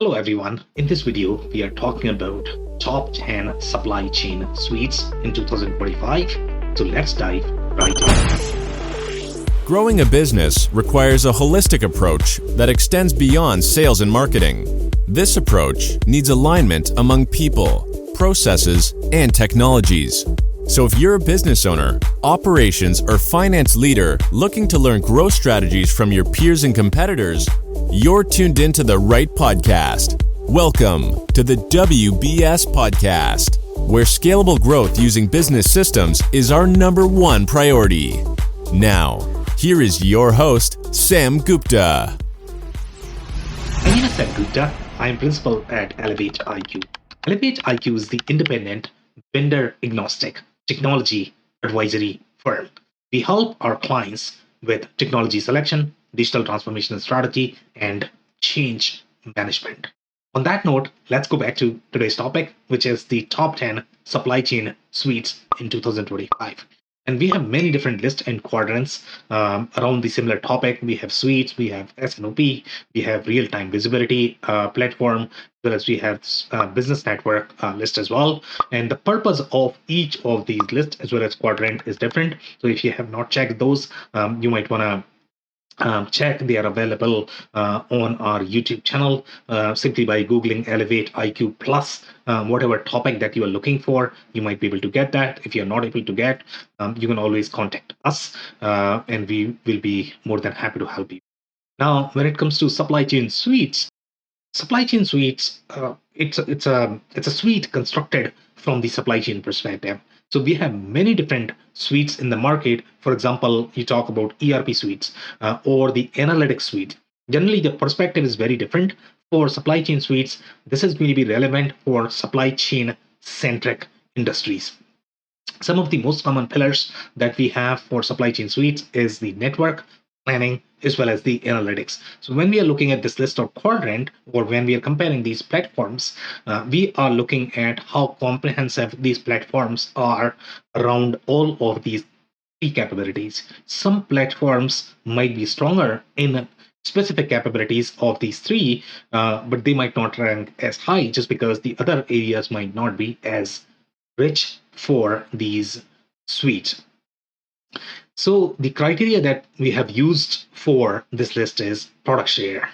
Hello everyone, in this video we are talking about top 10 supply chain suites in 2025. So let's dive right in. Growing a business requires a holistic approach that extends beyond sales and marketing. This approach needs alignment among people, processes, and technologies. So if you're a business owner, operations, or finance leader looking to learn growth strategies from your peers and competitors, you're tuned into the right podcast. Welcome to the WBS podcast, where scalable growth using business systems is our number one priority. Now, here is your host, Sam Gupta. My name is Sam Gupta. I am principal at Elevate IQ. Elevate IQ is the independent, vendor agnostic technology advisory firm. We help our clients with technology selection, digital transformation strategy, and change management. On that note, let's go back to today's topic, which is the top 10 supply chain suites in 2025. And we have many different lists and quadrants around the similar topic. We have suites, we have SNOP, we have real-time visibility platform, as well as we have business network list as well. And the purpose of each of these lists as well as quadrant is different. So if you have not checked those, you might want to check. They are available on our YouTube channel simply by Googling Elevate IQ Plus. Whatever topic that you are looking for, you might be able to get that. If you're not able to get, you can always contact us and we will be more than happy to help you. Now, when it comes to supply chain suites, it's a suite constructed from the supply chain perspective. So we have many different suites in the market. For example, you talk about ERP suites or the analytics suite. Generally, the perspective is very different. For supply chain suites, this is going to be relevant for supply chain centric industries. Some of the most common pillars that we have for supply chain suites is the network, planning, as well as the analytics. So when we are looking at this list or quadrant, or when we are comparing these platforms, we are looking at how comprehensive these platforms are around all of these key capabilities. Some platforms might be stronger in specific capabilities of these three, but they might not rank as high just because the other areas might not be as rich for these suites. So the criteria that we have used for this list is product share,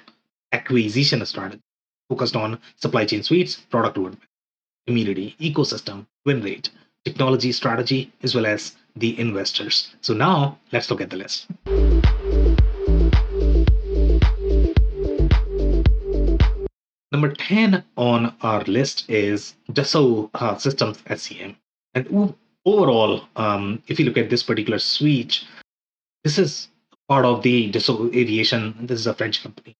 acquisition strategy, focused on supply chain suites, product roadmap, community, ecosystem, win rate, technology strategy, as well as the investors. So now let's look at the list. Number 10 on our list is Dassault Systems SCM. And overall, if you look at this particular suite, this is part of the Dassault Aviation. This is a French company,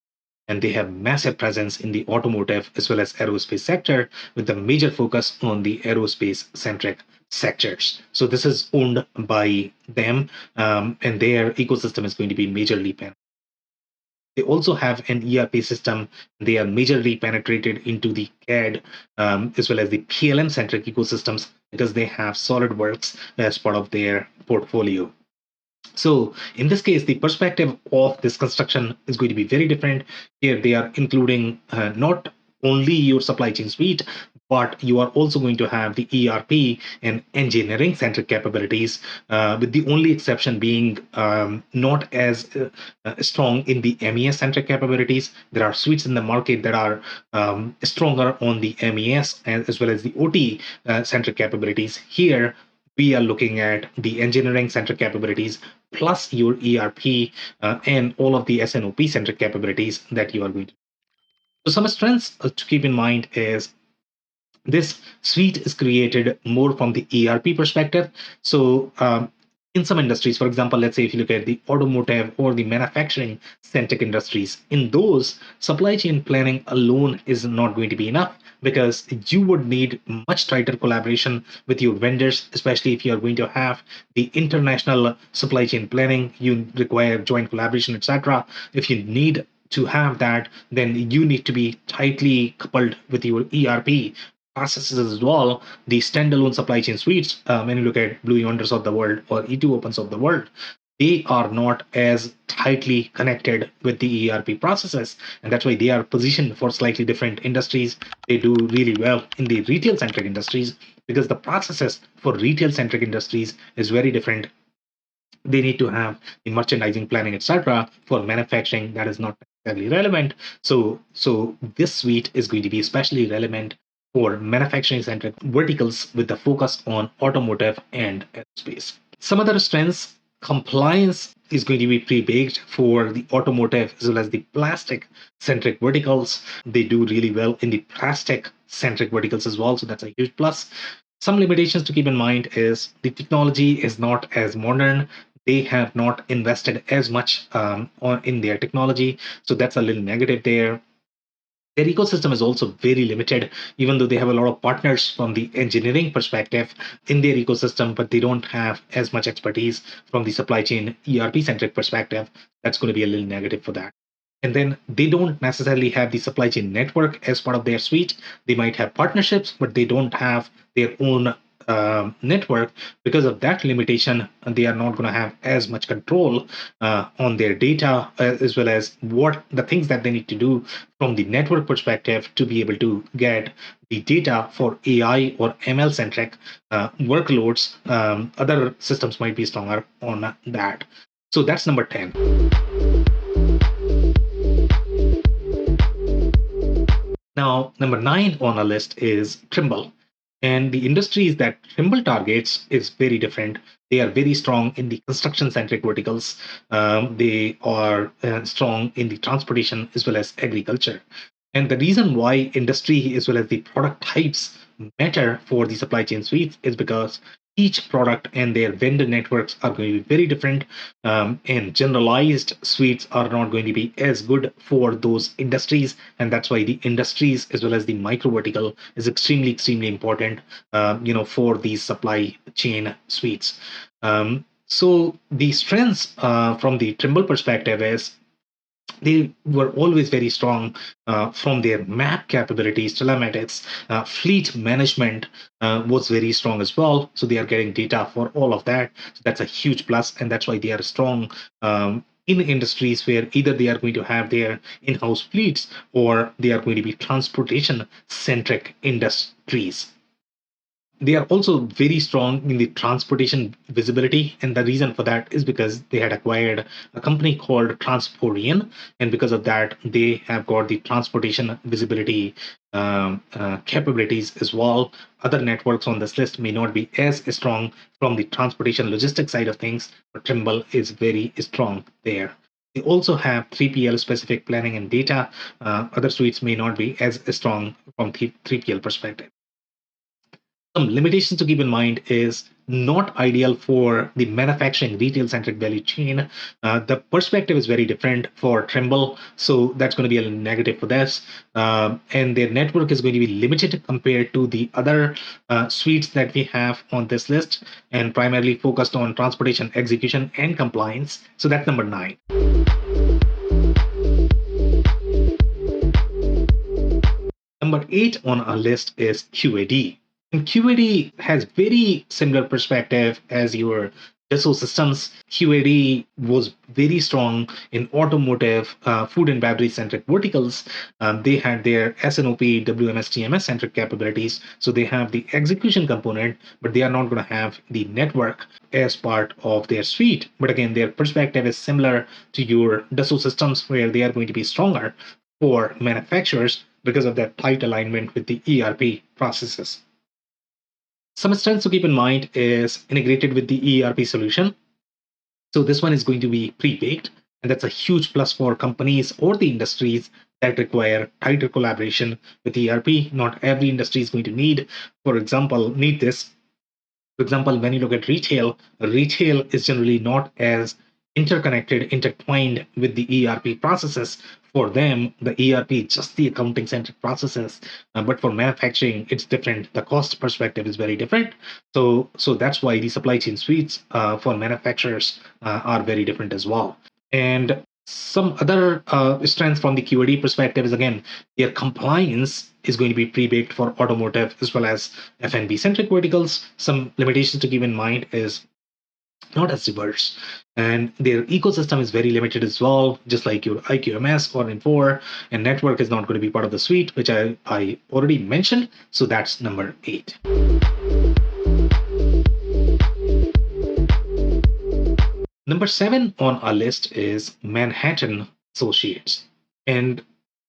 and they have massive presence in the automotive as well as aerospace sector, with a major focus on the aerospace-centric sectors. So this is owned by them, and their ecosystem is going to be majorly penetrated. They also have an ERP system. They are majorly penetrated into the CAD as well as the PLM-centric ecosystems because they have SolidWorks as part of their portfolio. So in this case, the perspective of this construction is going to be very different. Here they are including not only your supply chain suite, but you are also going to have the ERP and engineering centric capabilities, with the only exception being not as strong in the MES centric capabilities. There are suites in the market that are stronger on the MES as well as the OT centric capabilities. Here, we are looking at the engineering centric capabilities plus your ERP and all of the SNOP centric capabilities that you are going to. So some strengths to keep in mind is this suite is created more from the ERP perspective. So in some industries, for example, let's say if you look at the automotive or the manufacturing centric industries, in those, supply chain planning alone is not going to be enough because you would need much tighter collaboration with your vendors, especially if you're going to have the international supply chain planning. You require joint collaboration, etc. If you need to have that, then you need to be tightly coupled with your ERP processes as well. The standalone supply chain suites, when you look at Blue Yonders of the world or E2 Opens of the world, they are not as tightly connected with the ERP processes. And that's why they are positioned for slightly different industries. They do really well in the retail centric industries because the processes for retail centric industries is very different. They need to have the merchandising planning, etc. For manufacturing, that is not necessarily relevant. So this suite is going to be especially relevant for manufacturing centric verticals with the focus on automotive and aerospace. Some other strengths: compliance is going to be pre-baked for the automotive as well as the plastic centric verticals. They do really well in the plastic centric verticals as well, so that's a huge plus. Some limitations to keep in mind is the technology is not as modern. They have not invested as much in their technology, so that's a little negative there. Their ecosystem is also very limited, even though they have a lot of partners from the engineering perspective in their ecosystem, but they don't have as much expertise from the supply chain ERP centric perspective. That's going to be a little negative for that. And then they don't necessarily have the supply chain network as part of their suite. They might have partnerships, but they don't have their own network. Because of that limitation, they are not going to have as much control on their data, as well as what the things that they need to do from the network perspective to be able to get the data for AI or ML centric workloads. Other systems might be stronger on that. So that's number 10. Now, number 9 on our list is Trimble. And the industries that Trimble targets is very different. They are very strong in the construction centric verticals. They are strong in the transportation as well as agriculture. And the reason why industry as well as the product types matter for the supply chain suites is because each product and their vendor networks are going to be very different, and generalized suites are not going to be as good for those industries. And that's why the industries as well as the micro vertical is extremely important, for these supply chain suites. So the strengths from the Trimble perspective is they were always very strong from their map capabilities, telematics, fleet management was very strong as well. So they are getting data for all of that. So that's a huge plus, and that's why they are strong in industries where either they are going to have their in-house fleets or they are going to be transportation-centric industries. They are also very strong in the transportation visibility, and the reason for that is because they had acquired a company called Transporian, and because of that they have got the transportation visibility capabilities as well. Other networks on this list may not be as strong from the transportation logistics side of things, but Trimble is very strong there. They also have 3PL specific planning and data. Other suites may not be as strong from 3PL perspective. Some limitations to keep in mind is not ideal for the manufacturing retail centric value chain. The perspective is very different for Trimble, so that's going to be a negative for this. And their network is going to be limited compared to the other suites that we have on this list, and primarily focused on transportation, execution, and compliance. So that's number 9. Number 8 on our list is QAD. And QAD has very similar perspective as your Dassault systems. QAD was very strong in automotive, food and beverage centric verticals. They had their S&OP, WMS, TMS centric capabilities. So they have the execution component, but they are not going to have the network as part of their suite. But again, their perspective is similar to your Dassault systems, where they are going to be stronger for manufacturers because of that tight alignment with the ERP processes. Some strengths to keep in mind is integrated with the ERP solution. So this one is going to be pre-baked, and that's a huge plus for companies or the industries that require tighter collaboration with ERP. Not every industry is going to need this. For example, when you look at retail is generally not as intertwined with the ERP processes. For them, the ERP is just the accounting centric processes, but for manufacturing, it's different. The cost perspective is very different. So that's why the supply chain suites for manufacturers are very different as well. And some other strengths from the QAD perspective is, again, their compliance is going to be pre-baked for automotive as well as F&B centric verticals. Some limitations to keep in mind is not as diverse. And their ecosystem is very limited as well, just like your IQMS or Infor. And network is not going to be part of the suite, which I already mentioned. So that's number 8. Number 7 on our list is Manhattan Associates. And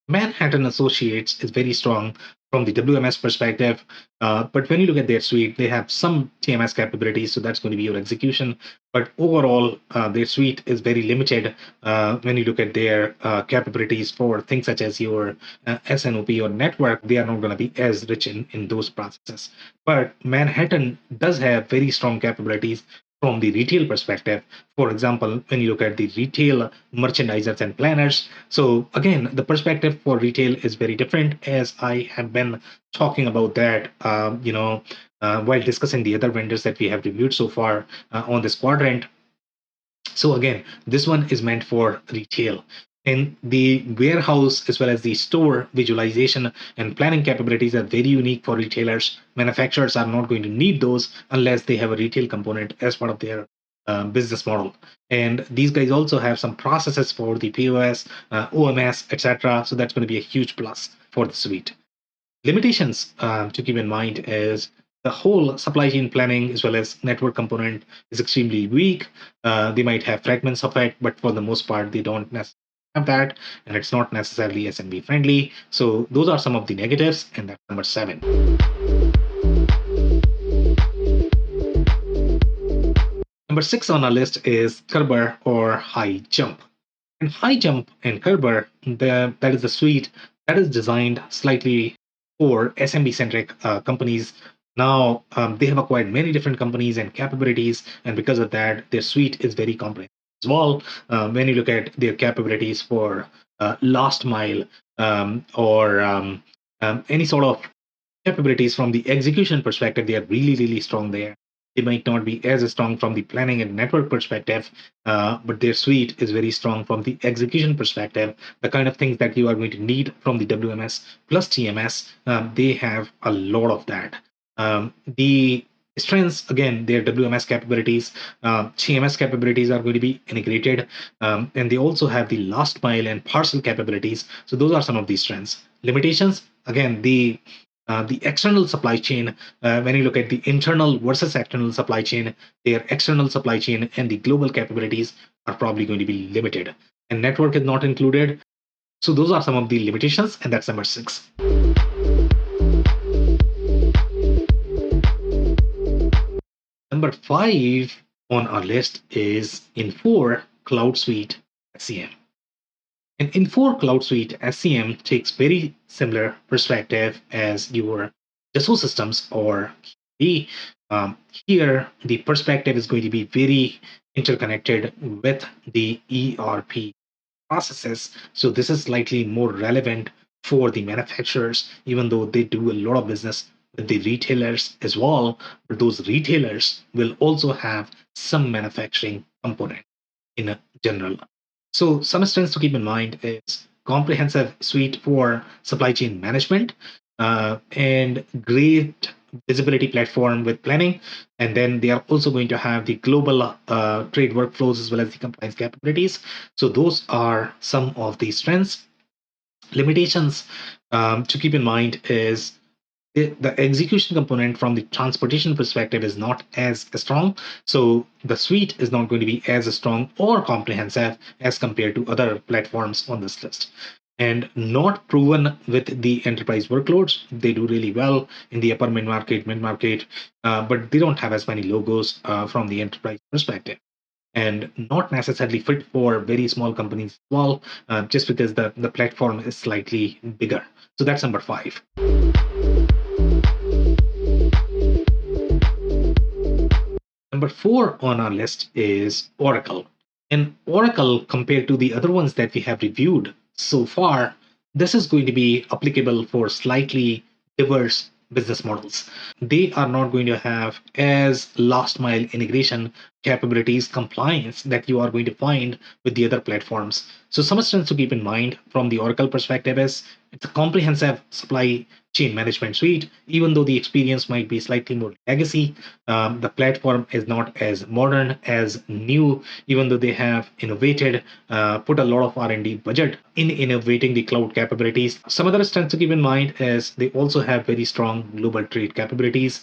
Manhattan Associates is very strong from the WMS perspective. But when you look at their suite, they have some TMS capabilities, so that's going to be your execution. But overall, their suite is very limited when you look at their capabilities for things such as your SNOP or network. They are not going to be as rich in those processes. But Manhattan does have very strong capabilities from the retail perspective. For example, when you look at the retail merchandisers and planners. So again, the perspective for retail is very different, as I have been talking about that, while discussing the other vendors that we have reviewed so far on this quadrant. So again, this one is meant for retail. And the warehouse as well as the store visualization and planning capabilities are very unique for retailers. Manufacturers are not going to need those unless they have a retail component as part of their business model. And these guys also have some processes for the POS, OMS, etc. So that's going to be a huge plus for the suite. Limitations to keep in mind is the whole supply chain planning as well as network component is extremely weak. They might have fragments of it, but for the most part, they don't necessarily have that, and it's not necessarily SMB friendly. So those are some of the negatives, and that's number 7. Number 6 on our list is Kerber or High Jump. And High Jump and Kerber, that is the suite that is designed slightly for SMB centric companies. Now, they have acquired many different companies and capabilities, and because of that, their suite is very complex as well. When you look at their capabilities for last mile or any sort of capabilities from the execution perspective, they are really, really strong there. They might not be as strong from the planning and network perspective, but their suite is very strong from the execution perspective. The kind of things that you are going to need from the WMS plus TMS, they have a lot of that. The strengths, again, their WMS capabilities, TMS capabilities are going to be integrated, and they also have the last mile and parcel capabilities. So those are some of these strengths. Limitations, again, the external supply chain, when you look at the internal versus external supply chain, their external supply chain and the global capabilities are probably going to be limited. And network is not included. So those are some of the limitations, and that's number 6. Number 5 on our list is Infor Cloud Suite SCM. And Infor Cloud Suite SCM takes very similar perspective as your Dassault systems or the here the perspective is going to be very interconnected with the ERP processes. So this is slightly more relevant for the manufacturers, even though they do a lot of business with the retailers as well. But those retailers will also have some manufacturing component in a general. So some strengths to keep in mind is comprehensive suite for supply chain management and great visibility platform with planning. And then they are also going to have the global trade workflows as well as the compliance capabilities. So those are some of the strengths. Limitations to keep in mind is the execution component from the transportation perspective is not as strong. So the suite is not going to be as strong or comprehensive as compared to other platforms on this list. And not proven with the enterprise workloads. They do really well in the upper mid market, but they don't have as many logos from the enterprise perspective. And not necessarily fit for very small companies as well, just because the platform is slightly bigger. So that's number 5. Number 4 on our list is Oracle. And Oracle, compared to the other ones that we have reviewed so far, this is going to be applicable for slightly diverse business models. They are not going to have as last mile integration capabilities, compliance that you are going to find with the other platforms. So some strengths to keep in mind from the Oracle perspective is it's a comprehensive supply chain management suite. Even though the experience might be slightly more legacy, the platform is not as modern as new. Even though they have innovated, put a lot of R&D budget in innovating the cloud capabilities. Some other strengths to keep in mind is they also have very strong global trade capabilities,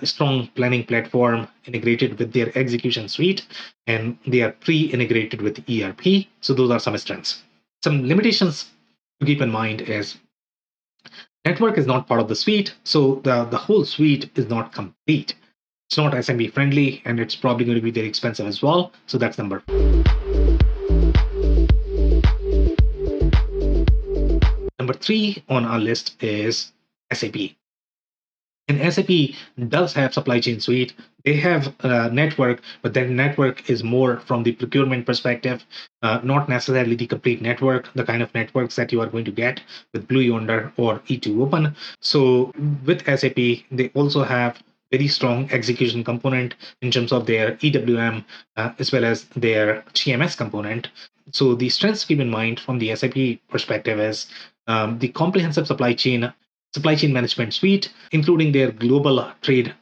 strong planning platform integrated with their execution suite, and they are pre-integrated with ERP. So those are some strengths. Some limitations to keep in mind is network is not part of the suite, so the whole suite is not complete. It's not SMB friendly, and it's probably going to be very expensive as well. So that's number. Number 3 on our list is SAP. And SAP does have supply chain suite. They have network, but that network is more from the procurement perspective, not necessarily the complete network, the kind of networks that you are going to get with Blue Yonder or E2Open. So with SAP, they also have very strong execution component in terms of their EWM as well as their TMS component. So the strengths to keep in mind from the SAP perspective is the comprehensive supply chain management suite, including their global trade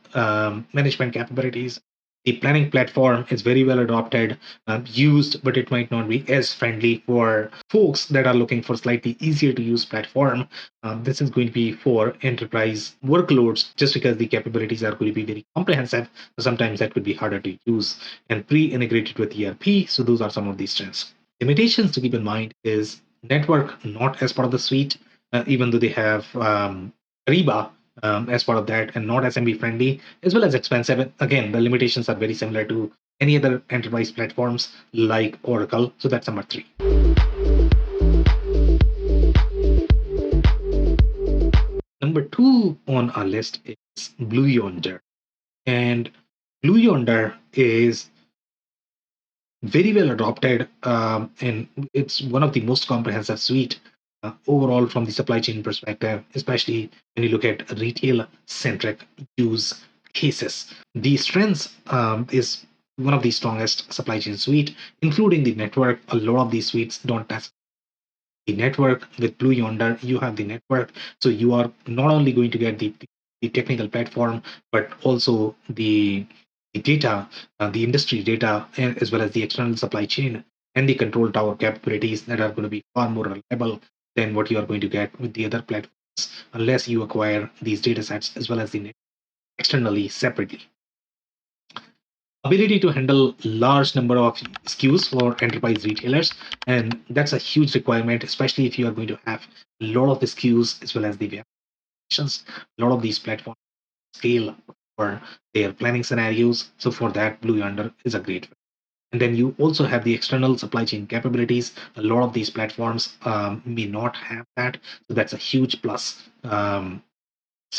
management capabilities. The planning platform is very well adopted, used, but it might not be as friendly for folks that are looking for slightly easier to use platform. This is going to be for enterprise workloads, just because the capabilities are going to be very comprehensive. Sometimes that could be harder to use and pre-integrated with ERP. So those are some of these strengths. Limitations to keep in mind is network not as part of the suite, even though they have Reba as part of that and not SMB friendly, as well as expensive. And again, the limitations are very similar to any other enterprise platforms like Oracle. So that's number 3. Number 2 on our list is Blue Yonder. And Blue Yonder is very well adopted, and it's one of the most comprehensive suite overall from the supply chain perspective, especially when you look at retail centric use cases. The strengths is one of the strongest supply chain suite, including the network. A lot of these suites don't have the network. With Blue Yonder, you have the network, so you are not only going to get the technical platform, but also the data, the industry data, as well as the external supply chain and the control tower capabilities that are going to be far more reliable than what you are going to get with the other platforms, unless you acquire these data sets as well as the externally separately. Ability to handle large number of SKUs for enterprise retailers, and that's a huge requirement, especially if you are going to have a lot of SKUs as well as the variations. A lot of these platforms scale for their planning scenarios. So for that, Blue Yonder is a great fit. And then you also have the external supply chain capabilities. A lot of these platforms may not have that. So that's a huge plus. Some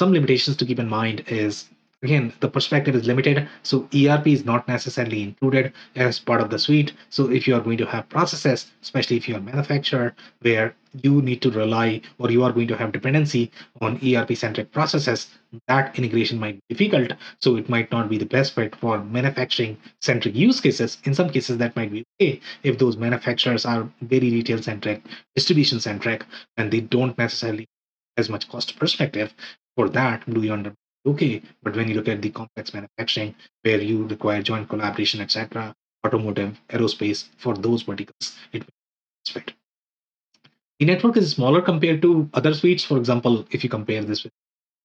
limitations to keep in mind is, again, the perspective is limited, so ERP is not necessarily included as part of the suite. So if you are going to have processes, especially if you're a manufacturer where you need to rely or you are going to have dependency on ERP centric processes, that integration might be difficult. So it might not be the best fit for manufacturing centric use cases. In some cases that might be okay if those manufacturers are very retail centric, distribution centric, and they don't necessarily as much cost perspective. For that, Blue Yonder okay. But when you look at the complex manufacturing where you require joint collaboration, etc., automotive, aerospace, for those verticals, it will fit. The network is smaller compared to other suites. For example, if you compare this with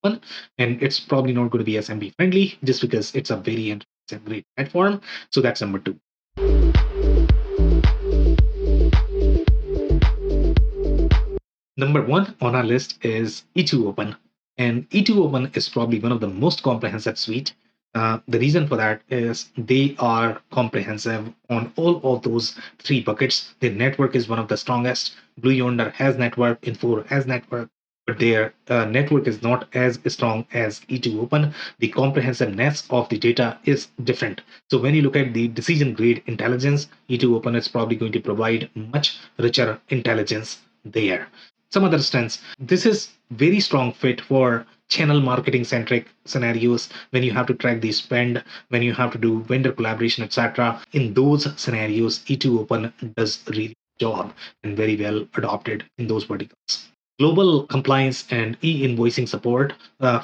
one, and it's probably not going to be SMB friendly just because it's a very great platform. So that's number 2. Number 1 on our list is E2Open. And E2Open is probably one of the most comprehensive suite. The reason for that is they are comprehensive on all of those 3 buckets. Their network is one of the strongest. Blue Yonder has network, Infor has network, but their network is not as strong as E2Open. The comprehensiveness of the data is different. So when you look at the decision grade intelligence, E2Open is probably going to provide much richer intelligence there. Some other strengths. This is very strong fit for channel marketing centric scenarios when you have to track the spend, when you have to do vendor collaboration, etc. In those scenarios, E2Open does really job and very well adopted in those verticals. global compliance and e-invoicing support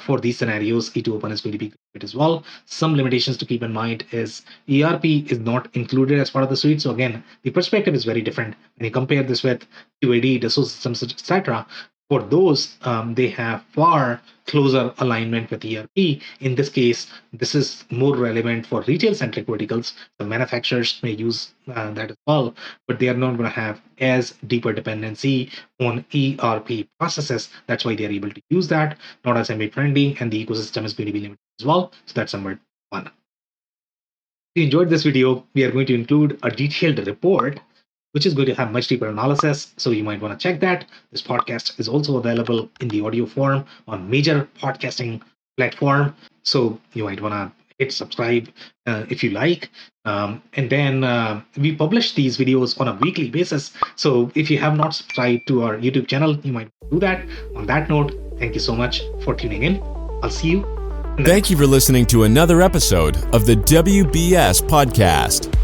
for these scenarios. E2open is going to be great as well. Some limitations to keep in mind is ERP is not included as part of the suite. So again, the perspective is very different when you compare this with QAD, Dassault Systems, etc. For those, they have far closer alignment with ERP. In this case, this is more relevant for retail-centric verticals. The manufacturers may use that as well, but they are not going to have as deeper dependency on ERP processes. That's why they're able to use that, not as MA friendly, and the ecosystem is going to be limited as well. So that's number one. If you enjoyed this video, we are going to include a detailed report which is going to have much deeper analysis. So you might want to check that. This podcast is also available in the audio form on major podcasting platform. So you might want to hit subscribe if you like. And then we publish these videos on a weekly basis. So if you have not subscribed to our YouTube channel, you might do that. On that note, thank you so much for tuning in. I'll see you. Thank you for listening to another episode of the WBS Podcast.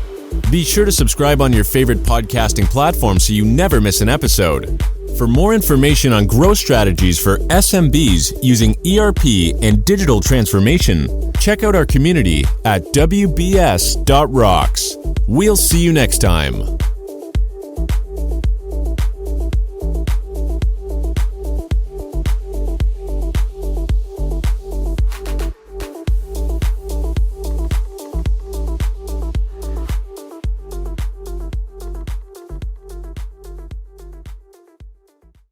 Be sure to subscribe on your favorite podcasting platform so you never miss an episode. For more information on growth strategies for SMBs using ERP and digital transformation, check out our community at WBS.rocks. We'll see you next time.